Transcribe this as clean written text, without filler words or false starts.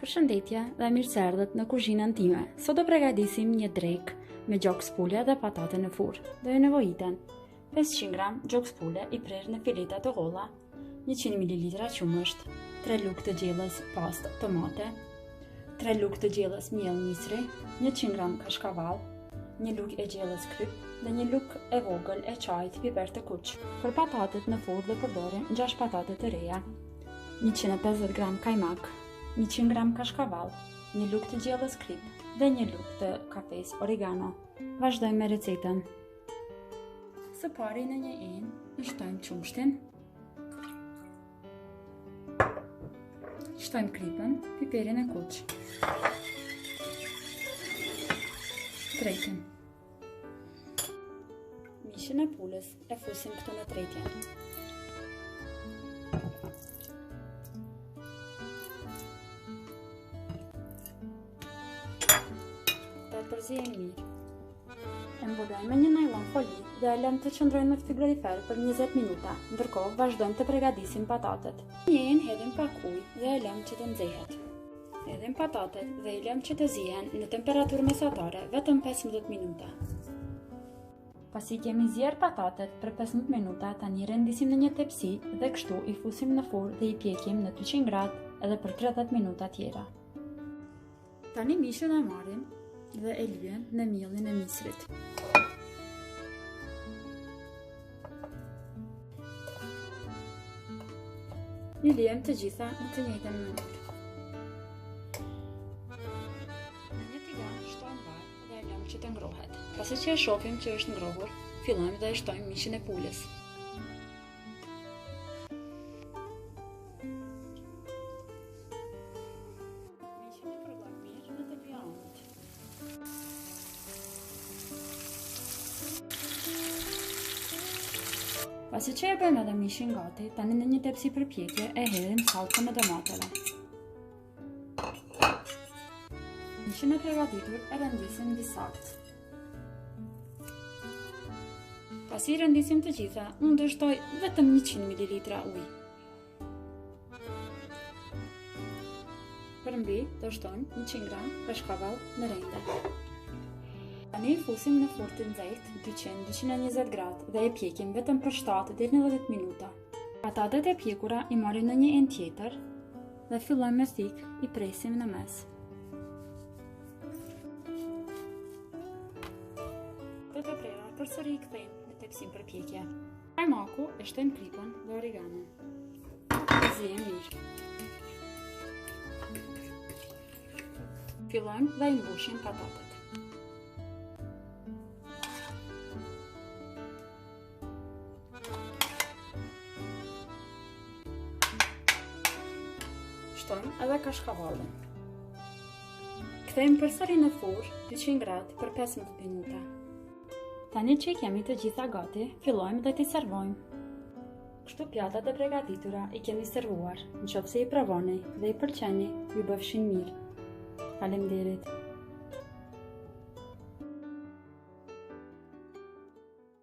Përshëndetje dhe mirëseardhët në kuzhinën time. Sot do përgatisim një drekë me gjokë pule dhe patate në furrë. Do ju nevojiten 500 gram gjokë pule i prerë në fileta të holla, 100 ml qumësht, 3 lugë të gjellës pastë tomate, 3 lugë të gjellës miell misri, 100 gram kashkavall, 1 lugë e gjellës kryp dhe 1 lugë e vogël e çajit piper të kuq. Për patatet në furrë do përdorim 6 patate të reja, 150 gram kajmak, 100 gram kashkavall, 1 lugë të gjellës kryp dhe 1 lugë të kafes oregano. Vazhdojmë me recetën. Së pari në një enë i shtojmë qumshtin, shtojmë krypën, piperin e kuq, tretin. Mishin e pulës e fusim këtu në tretjen. Përzihen mirë. E mbulojmë me një nylon foli dhe e lëmë të qëndrojnë në frigorifer për 20 minuta. Ndërkohë vazhdojmë të përgatisim patatet. Në një enë hedhim pak ujë dhe e lëmë që të nxehet. Hedhim patatet dhe i lëmë që të zihen në temperaturë mesatare vetëm 15 minuta. Pasi kemi zier patatet për 15 minuta, tani rendisim në një tepsi dhe kështu i fusim në furrë dhe i pjekim në 200 gradë edhe për 30 minuta tjera. Tani mishin e marrim dhe e lyhem në miellin e misrit. I lyhem të gjitha në të njëjtën mënyrë. Në një tigan shtojmë vaj dhe e lëmë që të ngrohet. Pasi që e shohim që është ngrohur, fillojmë dhe e shtojmë mishin e pulës. Pasi që e bëjmë edhe mishin gati, tani në një tepsi për pjekje e hedhim salcën e domateve. Mishin e përgatitur e rendisim disakt. Pasi i rendisim të gjitha, unë do shtoj vetëm 100 ml ujë. Për mbi do shtojmë 100 gram kashkavall në rende. Tani i fusim në furrë të nxehtë 200-220 gradë dhe e pjekim vetëm për 7 deri në 10 minuta. Patatet e pjekura i marrim në një enë tjetër dhe fillojmë me thikë i presim në mes. Këto të prera përsëri i kthejmë në tepsin për pjekje. Kajmaku e shtojmë krypën dhe oreganon. Zihem mirë. Fillojmë dhe i mbushim patatet. Shtojmë edhe kashkavallin. Kthejmë përsëri në furrë 200 gradë për 15 minuta. Tani që i kemi të gjitha gati, fillojmë dhe t'i servojmë. Kështu pjatat e përgatitura i kemi servuar. Nëse i provoni dhe i pëlqeni, ju bëfshin mirë. Faleminderit.